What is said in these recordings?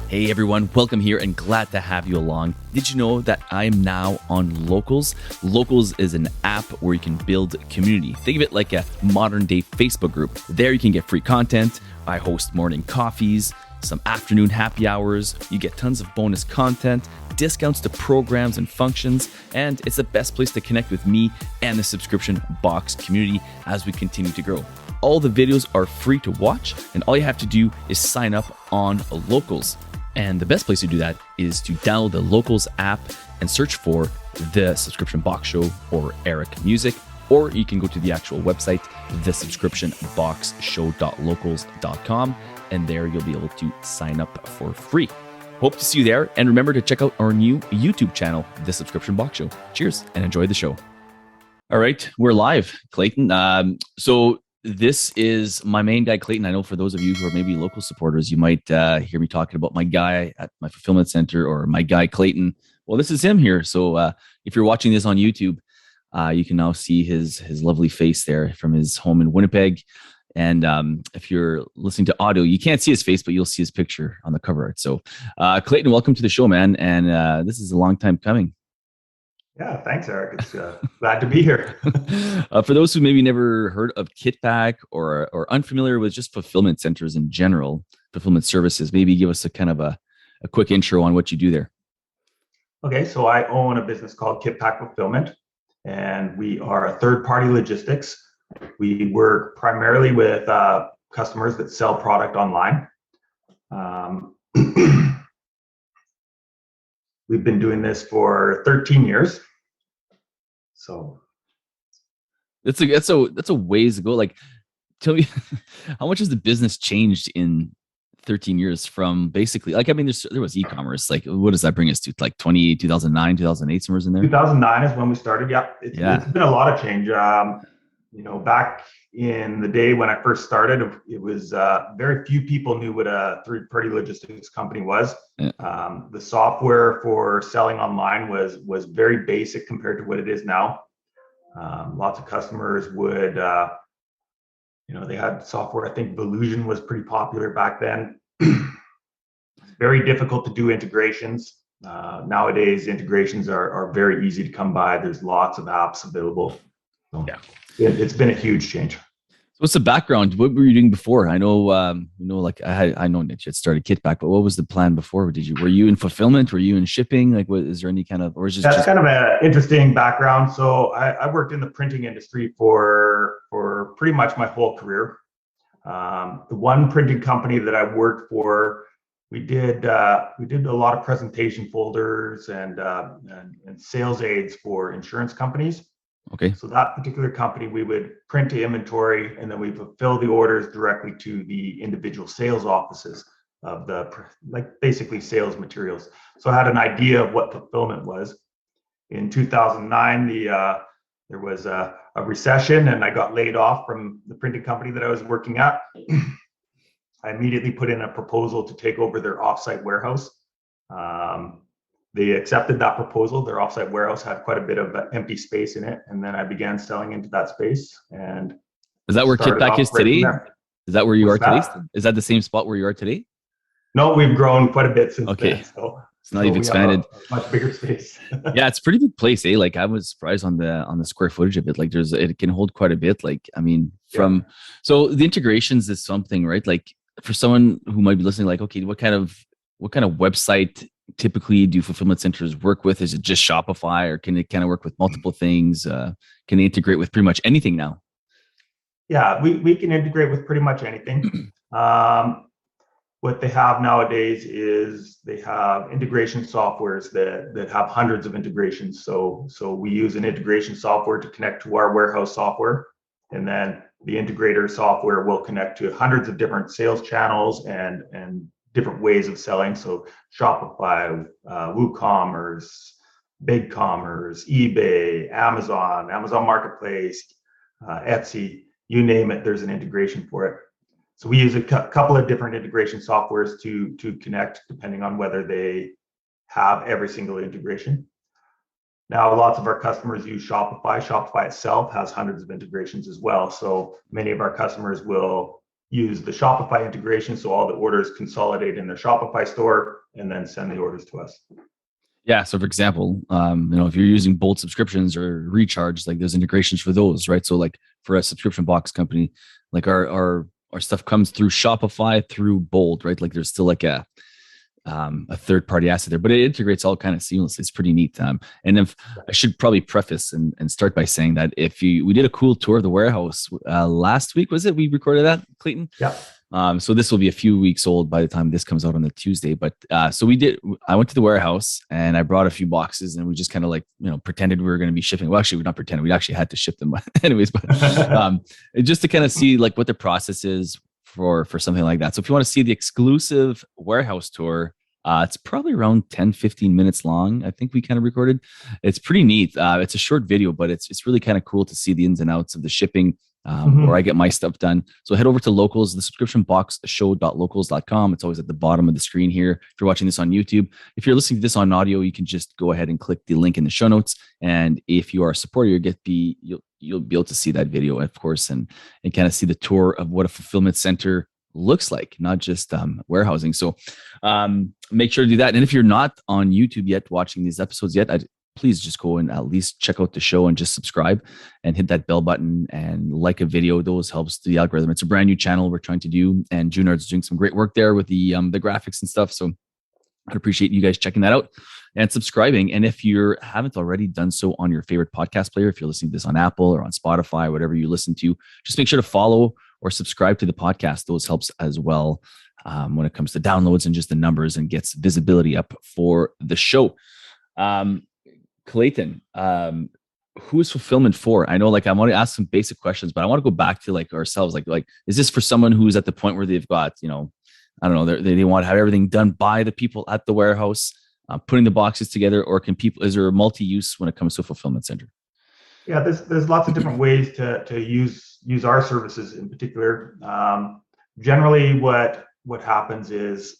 Hey everyone, welcome here and glad to have you along. Did you know that I am now on Locals? Locals is an app where you can build community. Think of it like a modern day Facebook group. There you can get free content. I host morning coffees, some afternoon happy hours. You get tons of bonus content, discounts to programs and functions, and it's the best place to connect with me and the subscription box community as we continue to grow. All the videos are free to watch, and all you have to do is sign up on Locals. And the best place to do that is to download the Locals app and search for The Subscription Box Show or Eric Music, or you can go to the actual website, thesubscriptionboxshow.locals.com, and there you'll be able to sign up for free. Hope to see you there, and remember to check out our new YouTube channel, The Subscription Box Show. Cheers, and enjoy the show. All right, we're live, Clayton. So this is my main guy, Clayton. I know for those of you who are maybe local supporters, you might hear me talking about my guy at my fulfillment center or my guy, Clayton. Well, this is him here. So if you're watching this on YouTube, you can now see his lovely face there from his home in Winnipeg. And if you're listening to audio, you can't see his face, but you'll see his picture on the cover art. So Clayton, welcome to the show, man. And this is a long time coming. Yeah, thanks, Eric. It's glad to be here. For those who maybe never heard of KitPak or unfamiliar with just fulfillment centers in general, fulfillment services, maybe give us a kind of a quick intro on what you do there. Okay, so I own a business called KitPak Fulfillment, and we are a third-party logistics. We work primarily with customers that sell product online. We've been doing this for 13 years. So that's a ways ago. Like, tell me, how much has the business changed in 13 years from basically, like, I mean, there was e-commerce. Like, what does that bring us to? Like 2009, 2008, somewhere in there? 2009 is when we started. Yeah, it's been a lot of change. Back in the day when I first started, it was very few people knew what a third-party logistics company was. Yeah. The software for selling online was very basic compared to what it is now. Lots of customers would, they had software. I think Volusion was pretty popular back then. Very difficult to do integrations. Nowadays, integrations are very easy to come by. There's lots of apps available. So, yeah. It's been a huge change. So what's the background? What were you doing before? I know, I know that you had started KitPak, but what was the plan before? Were you in fulfillment? Were you in shipping? Like, is there any kind of, or is it That's kind of an interesting background. So I worked in the printing industry for pretty much my whole career. The one printing company that I worked for, we did a lot of presentation folders and sales aids for insurance companies. Okay. So that particular company, we would print the inventory and then we fulfill the orders directly to the individual sales offices of basically sales materials. So I had an idea of what fulfillment was. In 2009, there was a recession and I got laid off from the printing company that I was working at. I immediately put in a proposal to take over their offsite warehouse. They accepted that proposal. Their offsite warehouse had quite a bit of empty space in it. And then I began selling into that space. And is that where KitPak is today? Is that where you are today? Is that the same spot where you are today? No, we've grown quite a bit since then. So now you've expanded. A much bigger space. Yeah, it's a pretty big place, eh? Like I was surprised on the square footage of it. Like it can hold quite a bit. Like, I mean, so the integrations is something, right? Like for someone who might be listening, like, okay, what kind of website typically do fulfillment centers work with? Is it just Shopify, or can it kind of work with multiple things? Can they integrate with pretty much anything now? Yeah, we can integrate with pretty much anything. What they have nowadays is they have integration softwares that have hundreds of integrations. So we use an integration software to connect to our warehouse software, and then the integrator software will connect to hundreds of different sales channels and different ways of selling. So Shopify, WooCommerce, BigCommerce, eBay, Amazon Marketplace, Etsy, you name it, there's an integration for it. So we use a couple of different integration softwares to connect depending on whether they have every single integration. Now, lots of our customers use Shopify. Shopify itself has hundreds of integrations as well. So many of our customers will use the Shopify integration, so all the orders consolidate in their Shopify store and then send the orders to us. Yeah. So for example, if you're using Bolt subscriptions or Recharge, like there's integrations for those, right? So like for a subscription box company, like our stuff comes through Shopify through Bolt, right? Like there's still like a third party asset there, but it integrates all kind of seamlessly. It's pretty neat. And if I should probably preface and start by saying that we did a cool tour of the warehouse last week, was it? We recorded that, Clayton? Yeah. So this will be a few weeks old by the time this comes out on the Tuesday. But so I went to the warehouse and I brought a few boxes and we just kind of pretended we were going to be shipping. Well, actually, we not pretended. We actually had to ship them anyways, but just to kind of see like what the process is for something like that. So if you want to see the exclusive warehouse tour, it's probably around 10, 15 minutes long. I think we kind of recorded. It's pretty neat. It's a short video, but it's really kind of cool to see the ins and outs of the shipping, where I get my stuff done. So head over to Locals, the subscription box show.locals.com. It's always at the bottom of the screen here. If you're watching this on YouTube, if you're listening to this on audio, you can just go ahead and click the link in the show notes. And if you are a supporter, you'll be able to see that video, of course, and kind of see the tour of what a fulfillment center looks like, not just warehousing. So make sure to do that. And if you're not on YouTube yet, watching these episodes yet, please just go and at least check out the show and just subscribe and hit that bell button and like a video. Those helps the algorithm. It's a brand new channel we're trying to do, and Junard's doing some great work there with the graphics and stuff. So I'd appreciate you guys checking that out and subscribing. And if you haven't already done so on your favorite podcast player, if you're listening to this on Apple or on Spotify, whatever you listen to, just make sure to follow or subscribe to the podcast. Those helps as well when it comes to downloads and just the numbers, and gets visibility up for the show. Clayton, who is fulfillment for? I know, I want to ask some basic questions, but I want to go back to ourselves. Like, is this for someone who's at the point where they've got, I don't know, they want to have everything done by the people at the warehouse, putting the boxes together, or is there a multi-use when it comes to a fulfillment center? Yeah, there's lots of different ways to use our services in particular. Generally, what happens is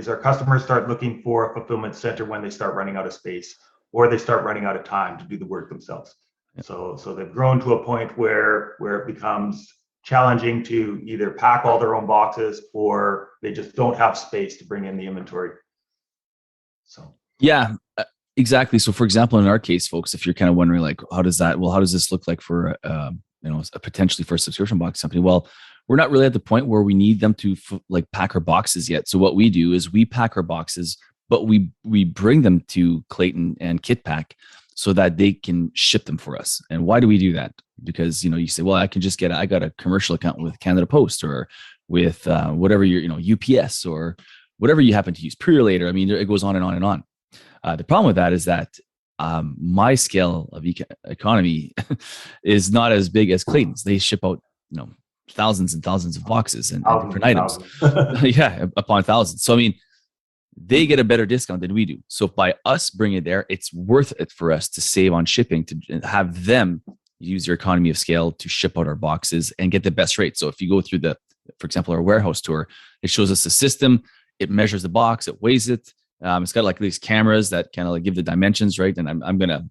our customers start looking for a fulfillment center when they start running out of space, or they start running out of time to do the work themselves. Yeah. So they've grown to a point where it becomes challenging to either pack all their own boxes, or they just don't have space to bring in the inventory. So yeah, exactly. So for example, in our case, folks, if you're kind of wondering how does this look like for potentially for a subscription box company? Well, we're not really at the point where we need them to pack our boxes yet. So what we do is we pack our boxes, but we bring them to Clayton and KitPak so that they can ship them for us. And why do we do that? Because you say, well, I got a commercial account with Canada Post or with whatever UPS or whatever you happen to use, Purelator. I mean, it goes on and on and on. The problem with that is that my scale of economy is not as big as Clayton's. They ship out thousands and thousands of boxes and different items. Yeah, upon thousands. So I mean, they get a better discount than we do. So by us bringing it there, it's worth it for us to save on shipping, to have them use their economy of scale to ship out our boxes and get the best rate. So if you go through for example, our warehouse tour, it shows us the system, it measures the box, it weighs it. It's got these cameras that kind of give the dimensions, right? And I'm gonna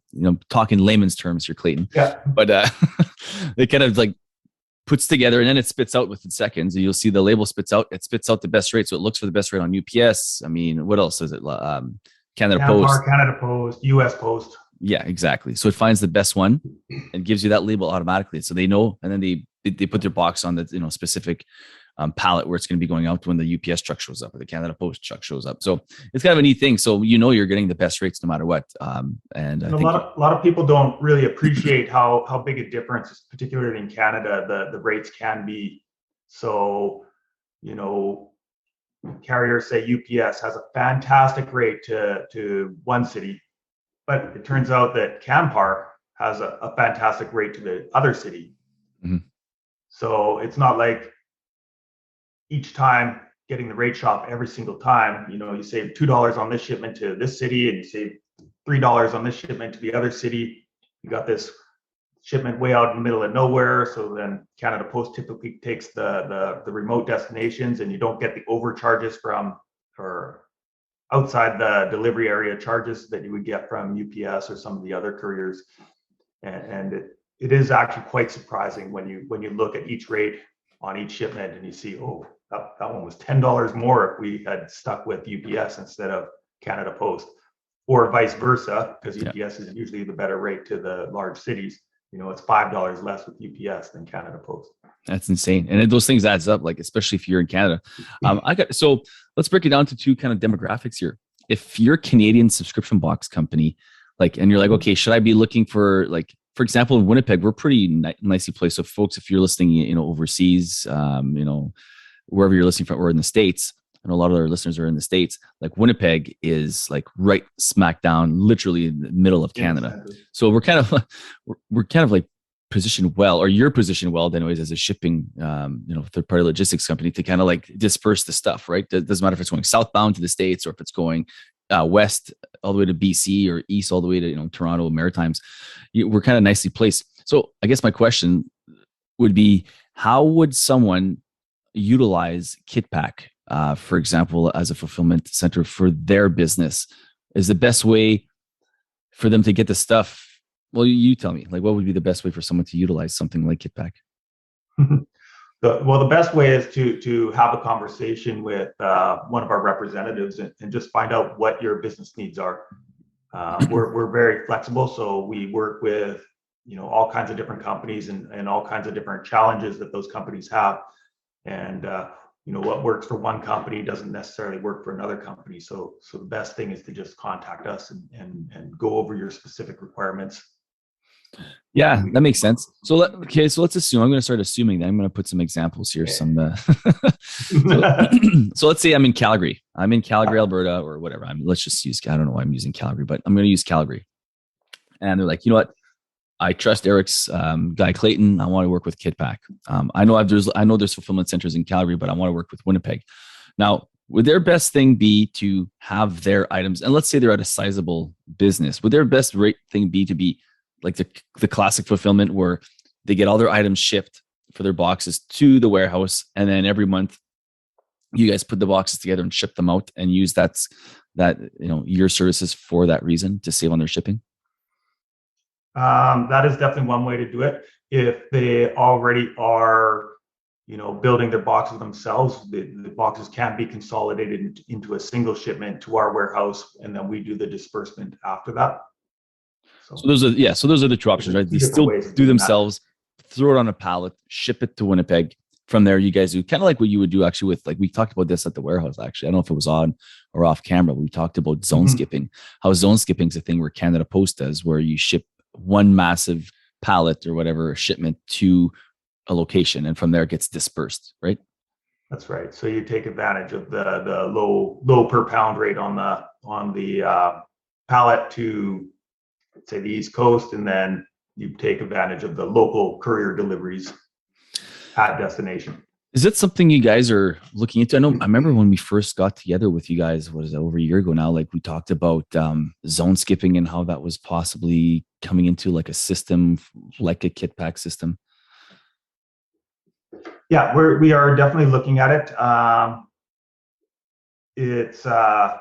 talk in layman's terms here, Clayton. Yeah. But it kind of puts together, and then it spits out within seconds. And you'll see the label spits out the best rate. So it looks for the best rate on UPS. I mean, what else is it? Canada Post. Canada Post, US Post. Yeah, exactly. So it finds the best one and gives you that label automatically. So they know, and then they put their box on the specific pallet where it's going to be going out when the UPS truck shows up or the Canada Post truck shows up. So it's kind of a neat thing. So you're getting the best rates no matter what. And I think a lot of people don't really appreciate how big a difference, particularly in Canada, the rates can be. So carriers say UPS has a fantastic rate to one city, but it turns out that Canpar has a fantastic rate to the other city. Mm-hmm. So it's not like each time getting the rate shop every single time. You save $2 on this shipment to this city, and you save $3 on this shipment to the other city. You got this shipment way out in the middle of nowhere. So then Canada Post typically takes the remote destinations, and you don't get the overcharges or outside the delivery area charges that you would get from UPS or some of the other couriers. And it is actually quite surprising when you look at each rate on each shipment, and you see, oh, that one was $10 more if we had stuck with UPS instead of Canada Post, or vice versa, because UPS is usually the better rate to the large cities. It's $5 less with UPS than Canada Post. That's insane. And those things adds up, like, especially if you're in Canada. So let's break it down to two kind of demographics here. If you're a Canadian subscription box company, and you're like, okay, should I be looking for, like, for example, in Winnipeg, we're pretty nicely placed. So folks, if you're listening, overseas, wherever you're listening from, or in the States, and a lot of our listeners are in the States, like Winnipeg is like right smack down, literally in the middle of Canada. So we're kind of like positioned well, or you're positioned well anyways, as a shipping, third party logistics company, to kind of like disperse the stuff, right? It doesn't matter if it's going southbound to the States, or if it's going west all the way to BC, or east all the way to, Toronto, Maritimes. We're kind of nicely placed. So I guess my question would be, how would someone utilize KitPak, for example, as a fulfillment center for their business? Is the best way for them to get the stuff? Well, you tell me, like, what would be the best way for someone to utilize something like KitPak? The best way is to have a conversation with one of our representatives and just find out what your business needs are. We're very flexible, so we work with all kinds of different companies and all kinds of different challenges that those companies have. And what works for one company doesn't necessarily work for another company. So the best thing is to just contact us and go over your specific requirements. Yeah, that makes sense. So let's assume, I'm going to start assuming that I'm going to put some examples here. Okay. So let's say I'm in Calgary, Alberta, or whatever. Let's just use, I don't know why I'm using Calgary, but I'm going to use Calgary. And they're like, you know what? I trust Eric's guy, Clayton. I want to work with KitPak. I know there's fulfillment centers in Calgary, but I want to work with Winnipeg. Now, would their best thing be to have their items, and let's say they're at a sizable business, would their best rate thing be to be like the classic fulfillment where they get all their items shipped for their boxes to the warehouse, and then every month you guys put the boxes together and ship them out, and use that your services for that reason, to save on their shipping? That is definitely one way to do it. If they already are, building their boxes themselves, the boxes can be consolidated into a single shipment to our warehouse, and then we do the disbursement after that. So those are the two options, right? They still do themselves, throw it on a pallet, ship it to Winnipeg. From there, you guys do kind of like what you would do actually with, like, we talked about this at the warehouse, actually. I don't know if it was on or off camera. We talked about zone skipping, how zone skipping is a thing where Canada Post does, where you ship one massive pallet or whatever shipment to a location, and from there it gets dispersed, right? That's right. So you take advantage of the low per pound rate on the pallet to, say, the East Coast, and then you take advantage of the local courier deliveries at destination. Is it something you guys are looking into? I remember when we first got together with you guys, what is it, over a year ago now, like we talked about zone skipping and how that was possibly coming into like a system, like a KitPak system. Yeah, we are definitely looking at it. It's a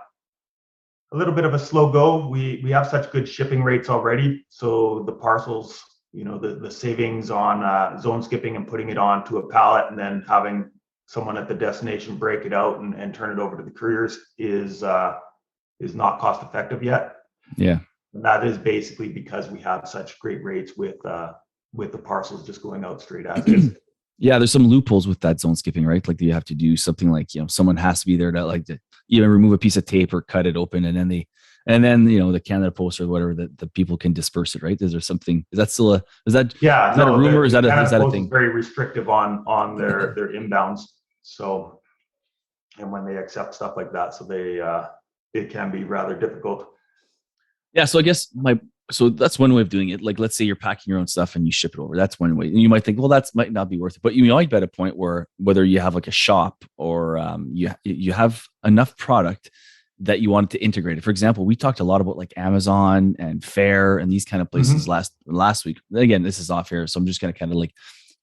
little bit of a slow go. We have such good shipping rates already, so the parcels, the savings on zone skipping and putting it onto a pallet and then having someone at the destination break it out and turn it over to the couriers is not cost effective yet. Yeah, and that is basically because we have such great rates with the parcels just going out straight as is. Yeah, there's some loopholes with that zone skipping, right? Like you have to do something like, someone has to be there to remove a piece of tape or cut it open, and then the Canada Post or whatever, the people can disperse it, right? Is there something? Is that still a rumor? Is that a thing? Is very restrictive on their inbounds. So, and when they accept stuff like that, so it can be rather difficult. Yeah, so I guess so that's one way of doing it. Like, let's say you're packing your own stuff and you ship it over. That's one way. And you might think, well, that might not be worth it. But you might be at a point where whether you have like a shop or you have enough product that you want to integrate it. For example, we talked a lot about like Amazon and Faire and these kind of places last week. Again, this is off air, so I'm just going to kind of like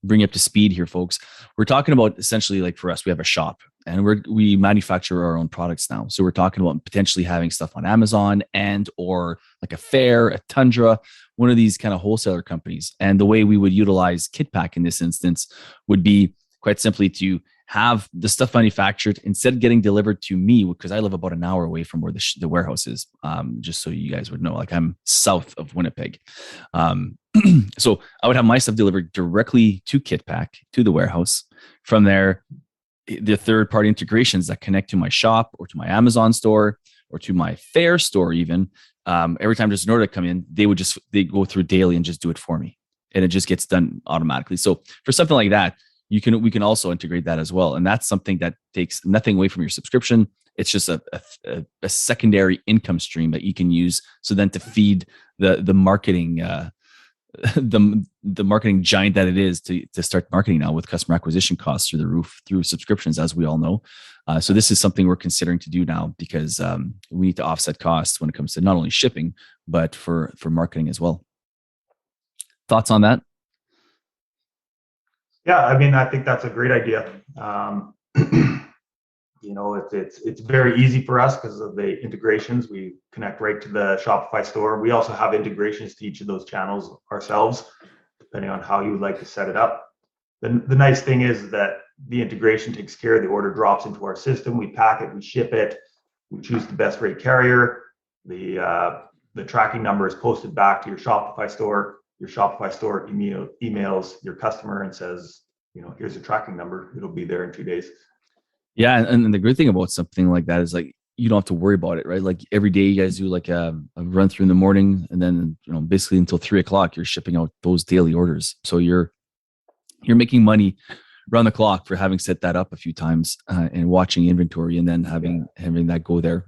bring you up to speed here, folks. We're talking about essentially, like, for us, we have a shop and we manufacture our own products now. So we're talking about potentially having stuff on Amazon and or like a Faire, a Tundra, one of these kind of wholesaler companies. And the way we would utilize KitPak in this instance would be quite simply to have the stuff manufactured instead of getting delivered to me, because I live about an hour away from where the warehouse is. Just so you guys would know, like I'm south of Winnipeg. So I would have my stuff delivered directly to KitPak, to the warehouse. From there, the third-party integrations that connect to my shop or to my Amazon store or to my Fair store even, every time there's an order to come in, they go through daily and just do it for me. And it just gets done automatically. So for something like that, we can also integrate that as well. And that's something that takes nothing away from your subscription. It's just a secondary income stream that you can use. So then to feed the marketing, the marketing giant that it is to start marketing now with customer acquisition costs through the roof through subscriptions, as we all know. So this is something we're considering to do now because we need to offset costs when it comes to not only shipping, but for marketing as well. Thoughts on that? Yeah, I mean, I think that's a great idea. It's very easy for us because of the integrations. We connect right to the Shopify store. We also have integrations to each of those channels ourselves, depending on how you would like to set it up. The nice thing is that the integration takes care of the order drops into our system. We pack it, we ship it, we choose the best rate carrier. The tracking number is posted back to your Shopify store. Your Shopify store emails your customer and says, here's a tracking number. It'll be there in 2 days. Yeah, and the great thing about something like that is like you don't have to worry about it, right? Like every day you guys do like a run through in the morning, and then basically until 3:00 you're shipping out those daily orders. So you're making money around the clock for having set that up a few times and watching inventory, and then having that go there.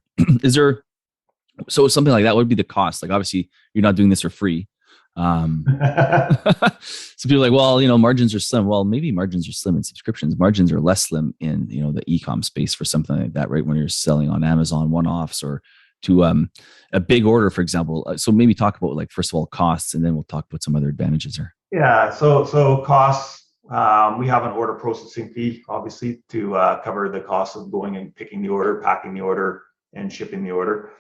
So something like that would be the cost? Like obviously you're not doing this for free. Some people are like, well, margins are slim. Well, maybe margins are slim in subscriptions. Margins are less slim in the e-com space for something like that, right? When you're selling on Amazon one-offs or to a big order, for example. So maybe talk about like first of all costs, and then we'll talk about some other advantages here. Yeah. So costs. We have an order processing fee, obviously, to cover the cost of going and picking the order, packing the order, and shipping the order.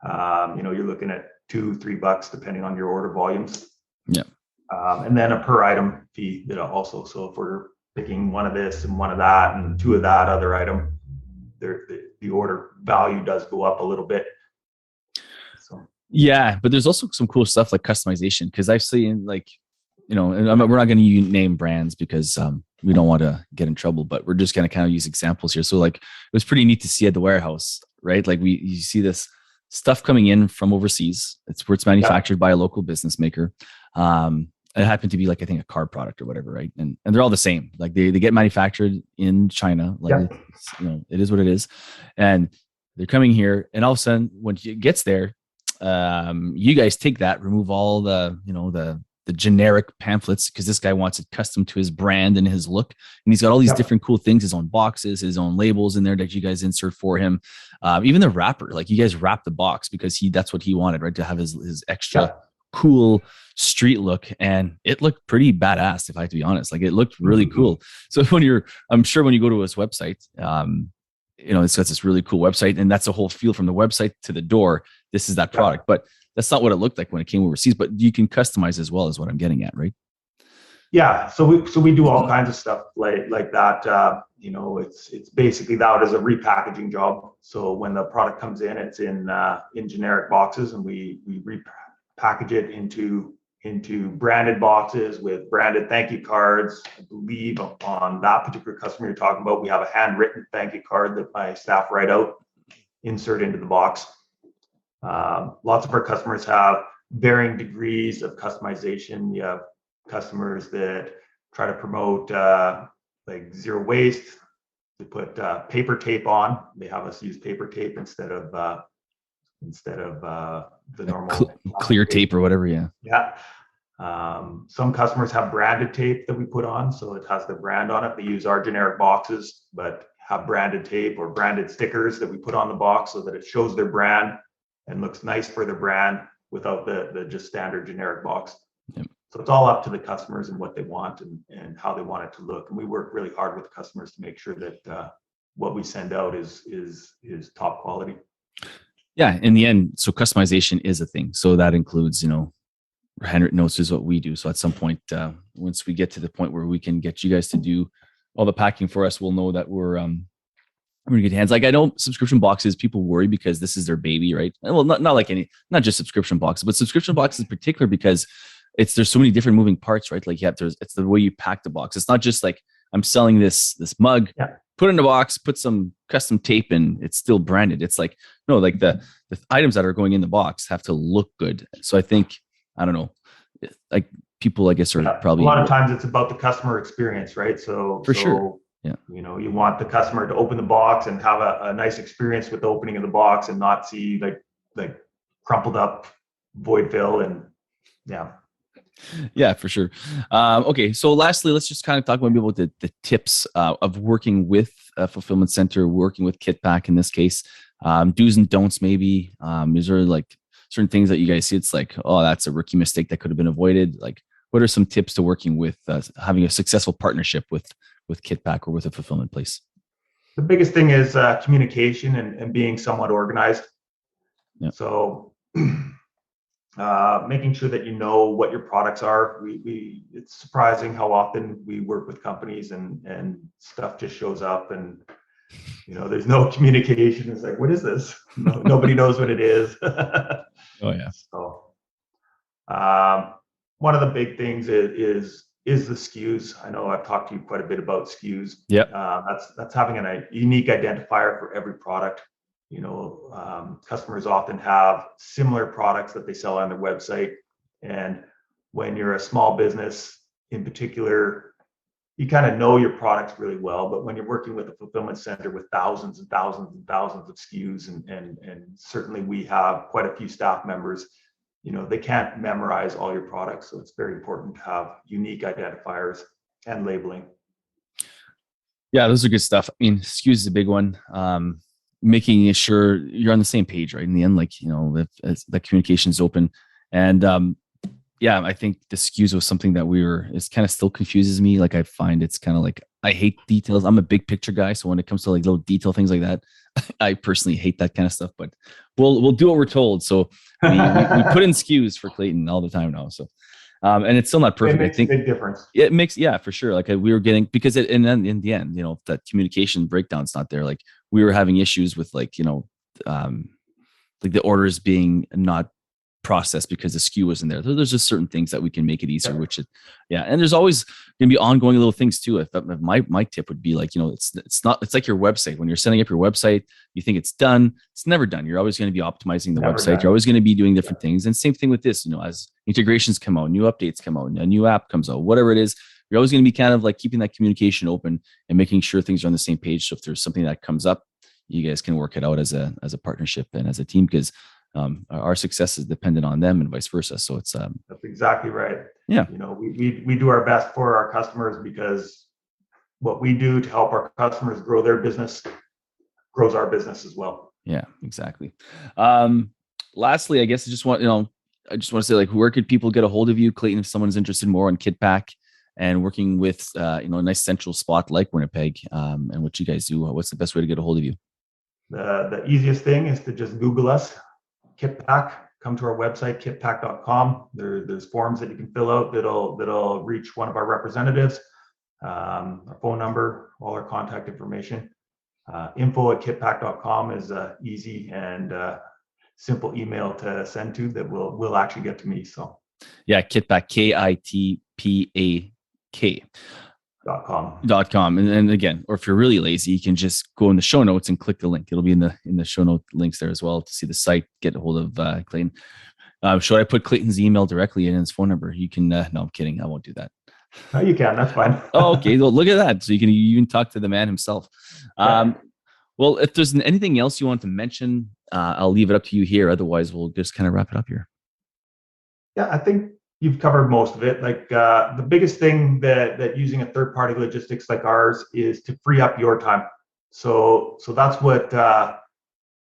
You're looking at $2-3 depending on your order volumes. Yeah. And then a per item fee that also. So if we're picking one of this and one of that and two of that other item, the order value does go up a little bit. So yeah, but there's also some cool stuff like customization, because I've seen like, and we're not going to name brands because we don't want to get in trouble, but we're just going to kind of use examples here. So like it was pretty neat to see at the warehouse, right? Like you see this stuff coming in from overseas. It's where it's manufactured by a local business maker. It happened to be like, I think a car product or whatever. Right. And they're all the same. Like they get manufactured in China. Like it is what it is. And they're coming here. And all of a sudden when it gets there, you guys take that, remove all the generic pamphlets, because this guy wants it custom to his brand and his look. And he's got all these different cool things, his own boxes, his own labels in there that you guys insert for him. Even the wrapper, like you guys wrap the box because that's what he wanted, right? To have his extra cool street look. And it looked pretty badass, if I have to be honest. Like it looked really cool. So I'm sure when you go to his website, it's got this really cool website, and that's the whole feel from the website to the door. This is that product, but that's not what it looked like when it came overseas. But you can customize as well, is what I'm getting at, right? Yeah. So we do all kinds of stuff like that. It's basically that as a repackaging job. So when the product comes in, it's in generic boxes, and we repackage it into branded boxes with branded thank you cards. I believe on that particular customer you're talking about, we have a handwritten thank you card that my staff write out, insert into the box. Lots of our customers have varying degrees of customization. You have customers that try to promote like zero waste. They put paper tape on. They have us use paper tape instead of the normal clear tape or whatever. Yeah. Some customers have branded tape that we put on, so it has the brand on it. They use our generic boxes, but have branded tape or branded stickers that we put on the box so that it shows their brand and looks nice for their brand without the just standard generic box. Yep. So it's all up to the customers and what they want and how they want it to look. And we work really hard with customers to make sure that what we send out is top quality. Yeah, in the end, so customization is a thing. So that includes, handwritten notes is what we do. So at some point, once we get to the point where we can get you guys to do all the packing for us, we'll know that we're in good hands. Like I know subscription boxes, people worry because this is their baby, right? Well, not just subscription boxes, but subscription boxes in particular because there's so many different moving parts, right? Like it's the way you pack the box. It's not just like I'm selling this mug, put it in a box, put some custom tape in, it's still branded. It's like, no, like the items that are going in the box have to look good. So I think, I don't know, like people, I guess, are probably a lot of times it's about the customer experience, right? Sure. Yeah. You want the customer to open the box and have a nice experience with the opening of the box and not see like crumpled up void fill and Yeah, for sure. Okay, so lastly, let's just kind of talk maybe about the tips of working with a fulfillment center, working with KitPak in this case, do's and don'ts maybe. Is there like certain things that you guys see? It's like, oh, that's a rookie mistake that could have been avoided. Like, what are some tips to working with having a successful partnership with KitPak or with a fulfillment place? The biggest thing is communication and being somewhat organized. Yeah. So making sure that you know what your products are. It's surprising how often we work with companies and stuff just shows up and there's no communication. It's like, what is this? Nobody knows what it is. Oh yeah. So one of the big things is the SKUs. I know I've talked to you quite a bit about SKUs. Yeah. That's having a unique identifier for every product. Customers often have similar products that they sell on their website. And when you're a small business in particular, you kind of know your products really well. But when you're working with a fulfillment center with thousands and thousands and thousands of SKUs, and certainly we have quite a few staff members, they can't memorize all your products. So it's very important to have unique identifiers and labeling. Yeah, those are good stuff. I mean, SKUs is a big one. Making sure you're on the same page, right? In the end, like, if the communication is open. And I think the SKUs was something that it's kind of still confuses me. Like I find it's kind of like, I hate details. I'm a big picture guy. So when it comes to like little detail things like that, I personally hate that kind of stuff, but we'll do what we're told. So we put in SKUs for Clayton all the time now. So, and it's still not perfect. It makes a big difference. It makes, for sure. Like we were getting, because and then in the end, that communication breakdown's not there. Like we were having issues with like the orders being not processed because the SKU wasn't there. There's just certain things that we can make it easier, and there's always going to be ongoing little things too. If my tip would be like, it's like your website. When you're setting up your website, you think it's done. It's never done. You're always going to be optimizing the website. Done. You're always going to be doing different things. And same thing with this, as integrations come out, new updates come out, a new app comes out, whatever it is, you're always going to be kind of like keeping that communication open and making sure things are on the same page. So if there's something that comes up, you guys can work it out as a partnership and as a team, because our success is dependent on them and vice versa. So it's that's exactly right. Yeah. We do our best for our customers, because what we do to help our customers grow their business grows our business as well. Yeah, exactly. Lastly, I guess I just want to say, like, where could people get a hold of you, Clayton, if someone's interested more in KitPak and working with a nice central spot like Winnipeg, and what you guys do? What's the best way to get a hold of you? The easiest thing is to just Google us, KitPak. Come to our website, kitpak.com. There's forms that you can fill out that'll reach one of our representatives. Our phone number, all our contact information. info@kitpak.com is easy and simple email to send to that will actually get to me. So yeah, KitPak, KITPAK. .com. And again, or if you're really lazy, you can just go in the show notes and click the link. It'll be in the show note links there as well to see the site, get a hold of Clayton. Should I put Clayton's email directly in his phone number? You can, no, I'm kidding. I won't do that. No, you can. That's fine. Oh, okay. Well, look at that. So you can even talk to the man himself. Well, if there's anything else you want to mention, I'll leave it up to you here. Otherwise, we'll just kind of wrap it up here. Yeah, I think you've covered most of it. Like the biggest thing that using a third-party logistics like ours is to free up your time. So that's what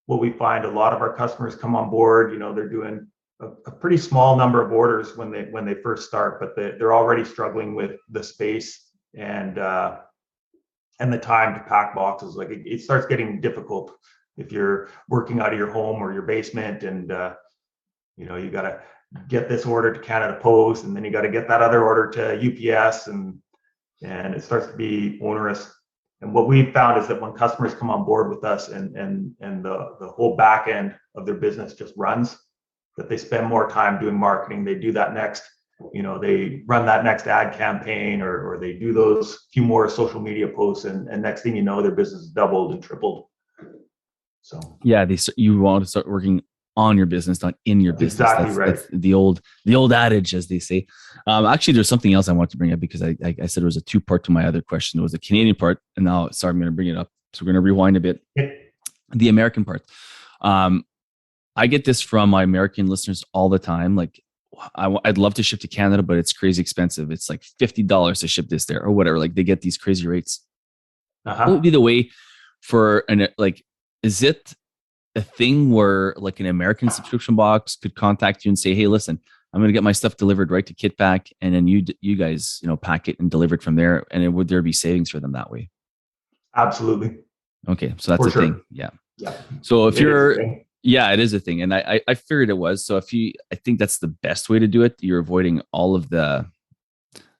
we find. A lot of our customers come on board. They're doing a pretty small number of orders when they first start, but they're already struggling with the space and the time to pack boxes. Like it starts getting difficult if you're working out of your home or your basement, and you got to get this order to Canada Post, and then you got to get that other order to UPS, and and it starts to be onerous. And what we found is that when customers come on board with us and the whole back end of their business just runs, that they spend more time doing marketing. They do that next, they run that next ad campaign, or they do those few more social media posts, and next thing you know, their business is doubled and tripled. So yeah, you want to start working on your business, not in your business. Exactly right. That's the old adage, as they say. Actually, there's something else I want to bring up, because I said it was a two-part to my other question. It was the Canadian part, and now, sorry, I'm going to bring it up. So we're going to rewind a bit. The American part. I get this from my American listeners all the time. Like, I'd love to ship to Canada, but it's crazy expensive. It's like $50 to ship this there, or whatever. Like, they get these crazy rates. What would be the way for is it a thing where like an American subscription box could contact you and say, hey, listen, I'm going to get my stuff delivered right to KitPak, and then you guys, pack it and deliver it from there, and would there be savings for them that way? Absolutely. Okay, so that's a thing. Yeah. So if it is a thing, and I figured it was. So I think that's the best way to do it. You're avoiding all of the,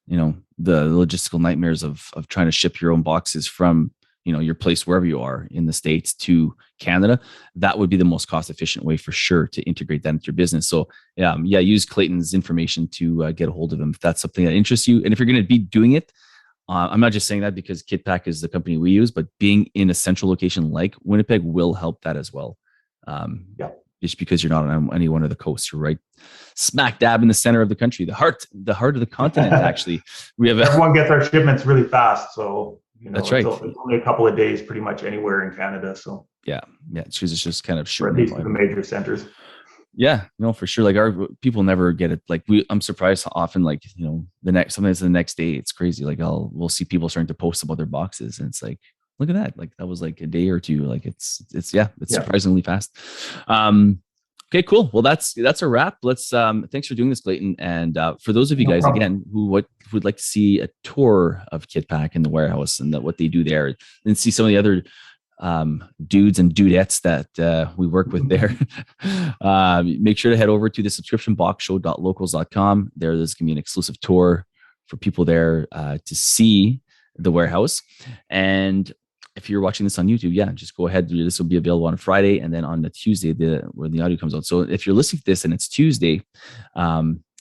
the logistical nightmares of trying to ship your own boxes from your place wherever you are in the States to Canada. That would be the most cost efficient way for sure to integrate that into your business. So use Clayton's information to get a hold of him if that's something that interests you. And if you're going to be doing it, I'm not just saying that because KitPak is the company we use, but being in a central location like Winnipeg will help that as well. Just because you're not on any one of the coasts, you're right smack dab in the center of the country, the heart of the continent. Actually, everyone gets our shipments really fast, so that's right. It's only a couple of days, pretty much anywhere in Canada. So it's just kind of at least the major centers. Yeah, for sure. Like, our people never get it. Like, I'm surprised how often, like, sometimes the next day, it's crazy. Like, we'll see people starting to post about their boxes, and it's like, look at that. Like, that was like a day or two. Like, it's surprisingly fast. Okay, cool. Well, that's a wrap. Let's thanks for doing this, Clayton. And for those of you guys again who would like to see a tour of KitPak in the warehouse and what they do there, and see some of the other dudes and dudettes that we work with there, make sure to head over to the subscriptionboxshow.locals.com. There's gonna be an exclusive tour for people there to see the warehouse. And if you're watching this on YouTube, just go ahead. This will be available on Friday, and then on the Tuesday, where the audio comes out. So if you're listening to this and it's Tuesday,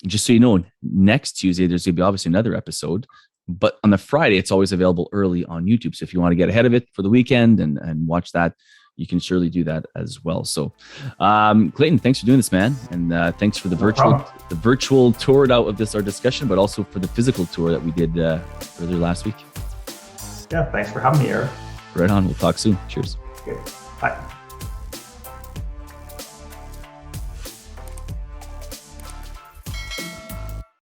just so you know, next Tuesday there's going to be obviously another episode. But on the Friday, it's always available early on YouTube. So if you want to get ahead of it for the weekend and watch that, you can surely do that as well. So, Clayton, thanks for doing this, man, and thanks for the virtual tour out of our discussion, but also for the physical tour that we did earlier last week. Yeah, thanks for having me, Eric. Right on. We'll talk soon. Cheers. Okay. Bye.